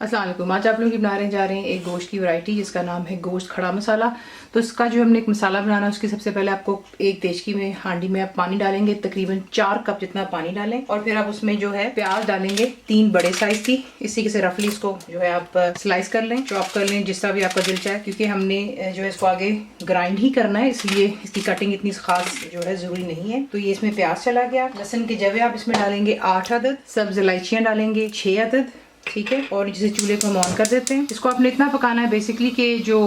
अस्सलाम वालेकुम। आज आप लोग बनाने जा रहे हैं एक गोश्त की वैरायटी जिसका नाम है गोश्त खड़ा मसाला। तो इसका जो हमने एक मसाला बनाना है उसके सबसे पहले आपको एक देचकी में हांडी में आप पानी डालेंगे, तकरीबन 4 कप जितना पानी डालें और फिर आप उसमें जो है प्याज डालेंगे 3 बड़े साइज की। इसी से रफली इसको जो है आप स्लाइस कर लें, चॉप कर लें, जिस तरह भी आपका दिल चाहे, क्योंकि हमने जो है इसको आगे ग्राइंड ही करना है, इसलिए इसकी कटिंग इतनी खास जो है जरूरी नहीं है। तो ये इसमें प्याज चला गया। लहसुन के जवे आप इसमें डालेंगे 8 अदद, सब्ज इलायचियां डालेंगे 6 अदद, ठीक है। और जिसे चूल्हे को हम ऑन कर देते हैं। इसको आपने इतना पकाना है बेसिकली कि जो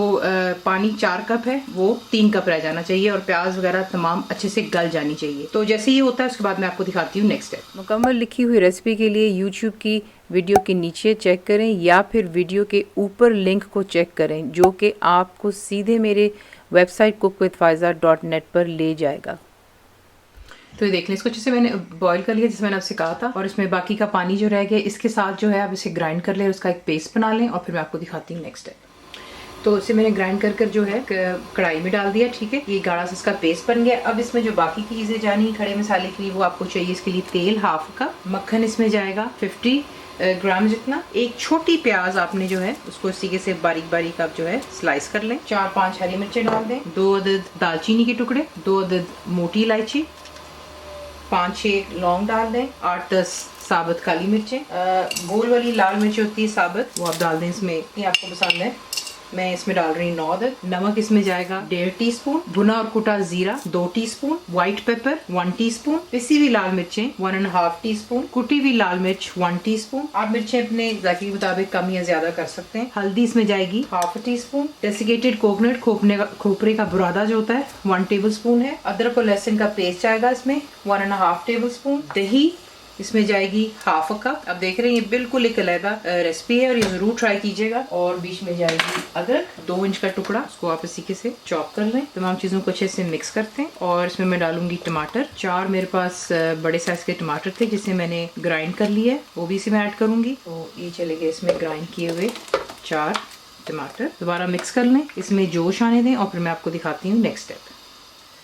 पानी 4 कप है वो 3 कप रह जाना चाहिए और प्याज वगैरह तमाम अच्छे से गल जानी चाहिए। तो जैसे ये होता है उसके बाद मैं आपको दिखाती हूँ नेक्स्ट स्टेप। मुकम्मल लिखी हुई रेसिपी के लिए यूट्यूब की वीडियो के नीचे चेक करें या फिर वीडियो के ऊपर लिंक को चेक करें, जो कि आपको सीधे मेरे वेबसाइट cookWithFaiza.net पर ले जाएगा। तो ये देख लें, इसको अच्छे से मैंने बॉईल कर लिया जैसे मैंने आपसे कहा था, और इसमें बाकी का पानी जो रह गया इसके साथ जो है आप इसे ग्राइंड कर लें, उसका एक पेस्ट बना लें और फिर मैं आपको दिखाती हूँ नेक्स्ट स्टेप। तो इसे मैंने ग्राइंड कर जो है कढ़ाई में डाल दिया, ठीक है। ये गाढ़ा सा इसका पेस्ट बन गया। अब इसमें जो बाकी की चीज़ें जानी खड़े मसाले के लिए वो आपको चाहिए। इसके लिए तेल 1/2 कप, मक्खन इसमें जाएगा 50 ग्राम जितना, एक छोटी प्याज आपने जो है उसको इसी से बारीक बारीक आप जो है स्लाइस कर लें, 4-5 हरी मिर्चें डाल दें, 2 अदद दालचीनी के टुकड़े, 2 अदद मोटी इलायची, 5-6 लौंग डाल दें, 8-10 साबुत काली मिर्चें, गोल वाली लाल मिर्च होती है साबुत, वो आप डाल दें इसमें, ये आपको पसंद है। मैं इसमें डाल रही हूँ 9 अदद। नमक इसमें जाएगा 1.5 टीस्पून, भुना और कुटा जीरा 2 टीस्पून, व्हाइट पेपर 1 टीस्पून, पिसी हुई लाल मिर्चें 1.5 टीस्पून, कुटी हुई लाल मिर्च 1 टीस्पून। आप मिर्चें अपने जायके के मुताबिक कम या ज्यादा कर सकते हैं। हल्दी इसमें जाएगी 1/2 टीस्पून, डेसिकेटेड कोकोनट खोपरे का बुरादा जो होता है 1 टेबल स्पून है। अदरक और लहसुन का पेस्ट जाएगा इसमें 1.5 टेबल स्पून। दही इसमें जाएगी 1/2 कप। अब देख रहे हैं ये बिल्कुल एक अलग रेसिपी है और ये जरूर ट्राई कीजिएगा। और बीच में जाएगी अदरक 2 इंच का टुकड़ा, उसको आप इसी से चॉप कर लें। तमाम चीजों को अच्छे से मिक्स करते हैं और इसमें मैं डालूंगी टमाटर। 4 मेरे पास बड़े साइज के टमाटर थे जिसे मैंने ग्राइंड कर लिया है, वो भी इसमें ऐड करूंगी। तो ये चले गए इसमें ग्राइंड किए हुए 4 टमाटर। दोबारा मिक्स कर लें, इसमें जोश आने दें और फिर मैं आपको दिखाती हूँ नेक्स्ट स्टेप।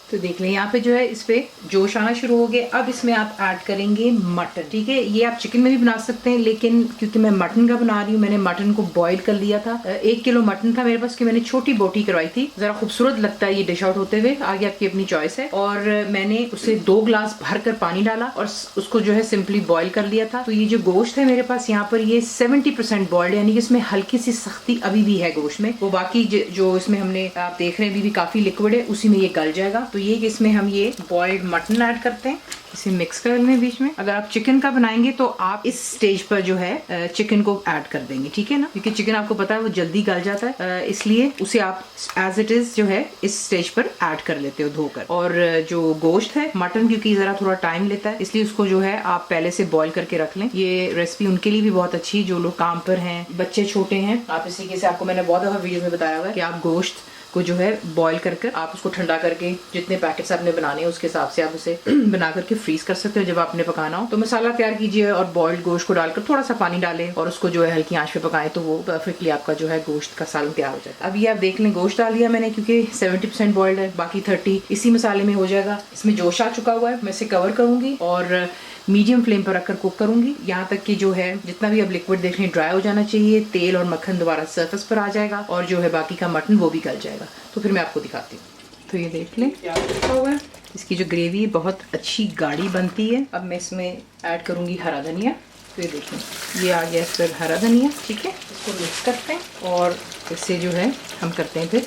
तो देख लें यहाँ पे जो है इस पे जोश आना शुरू हो गया। अब इसमें आप ऐड करेंगे मटन, ठीक है। ये आप चिकन में भी बना सकते हैं, लेकिन क्योंकि मैं मटन का बना रही हूँ मैंने मटन को बॉईल कर लिया था। 1 किलो मटन था मेरे पास कि मैंने छोटी बोटी करवाई थी। जरा खूबसूरत लगता है ये डिश आउट होते हुए, आगे आपकी अपनी चॉइस है। और मैंने उसे 2 ग्लास भर कर पानी डाला और उसको जो है सिंपली बॉईल कर लिया था। तो ये जो गोश्त है मेरे पास यहाँ पर ये 70% बॉइल्ड, यानी कि इसमें हल्की सी सख्ती अभी भी है गोश्त में। वो बाकी जो इसमें हमने आप देख रहे हैं अभी भी काफी लिक्विड है, उसी में ये गल जाएगा। तो ये इसमें हम ये बॉइल्ड मटन ऐड करते हैं, इसे मिक्स कर लें बीच में। अगर आप चिकन का बनाएंगे तो आप इस स्टेज पर जो है चिकन को ऐड कर देंगे, ठीक है ना, क्योंकि चिकन आपको पता है वो जल्दी गल जाता है, इसलिए उसे आप एज इट इज जो है इस स्टेज पर ऐड कर लेते हो धोकर। और जो गोश्त है मटन, क्योंकि जरा थोड़ा टाइम लेता है, इसलिए उसको जो है आप पहले से बॉईल करके रख लें। ये रेसिपी उनके लिए भी बहुत अच्छी, जो लोग काम पर हैं, बच्चे छोटे हैं। आप इसी के से आपको मैंने बहुत दफा वीडियो में बताया हुआ है कि आप गोश्त को जो है बॉईल कर आप उसको ठंडा करके जितने पैकेट्स आपने बनाने हैं उसके हिसाब से आप उसे बना करके फ्रीज कर सकते हो जब आपने पकाना हो। तो मसाला तैयार कीजिए और बॉइल्ड गोश्त को डालकर थोड़ा सा पानी डालें और उसको जो है हल्की आंच पे पकाएं, तो वो परफेक्टली आपका जो है गोश्त का सालन तैयार हो जाता है। अब ये आप देख लें, गोश्त डाल दिया मैंने क्योंकि 70% बॉइल्ड है, बाकी 30 इसी मसाले में हो जाएगा। इसमें जोश आ चुका हुआ है, मैं इसे कवर करूंगी और मीडियम फ्लेम पर रखकर कुक करूंगी यहाँ तक कि जो है जितना भी अब लिक्विड देख रहे हैं ड्राई हो जाना चाहिए, तेल और मक्खन दोबारा सरफेस पर आ जाएगा और जो है बाकी का मटन वो भी गल जाएगा। तो फिर मैं आपको दिखाती हूँ। तो ये देख लें क्या हुआ है, इसकी जो ग्रेवी बहुत अच्छी गाढ़ी बनती है। अब मैं इसमें ऐड करूंगी हरा धनिया। तो ये देखें ये आ गया इस पर हरा धनिया, ठीक है। इसको मिक्स करते हैं और इससे जो है हम करते हैं फिर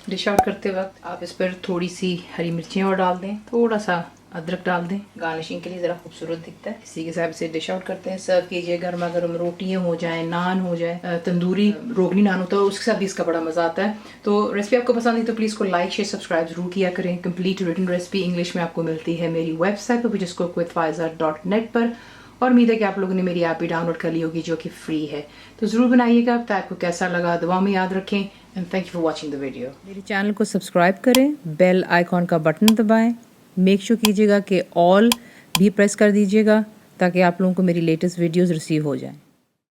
डिश आउट करते वक्त आप इस पर थोड़ी सी हरी मिर्चें और डाल दें, थोड़ा सा अदरक डाल दें, गार्निशिंग के लिए जरा खूबसूरत दिखता है। इसी के साथ से डिश आउट करते हैं, सर्व कीजिए। गर्मा गर्म रोटियां हो जाए, नान हो जाए, तंदूरी रोगनी नान होता है उसके साथ भी इसका बड़ा मजा आता है। तो रेसिपी आपको पसंद आई तो प्लीज को लाइक शेयर सब्सक्राइब जरूर किया करें। कंप्लीट रिटन रेसिपी इंग्लिश में आपको मिलती है मेरी वेबसाइट पर cookWithFaiza.net पर, और उम्मीद है कि आप लोगों ने मेरी ऐप भी डाउनलोड कर ली होगी जो कि फ्री है। तो जरूर बनाइएगा। अब आपको कैसा लगा दुआ में याद रखें and thank you for watching the video. मेरे चैनल को सब्सक्राइब करें, बेल आइकॉन का बटन दबाएं, मेक श्योर कीजिएगा कि ऑल भी प्रेस कर दीजिएगा ताकि आप लोगों को मेरी लेटेस्ट वीडियोस रिसीव हो जाएं।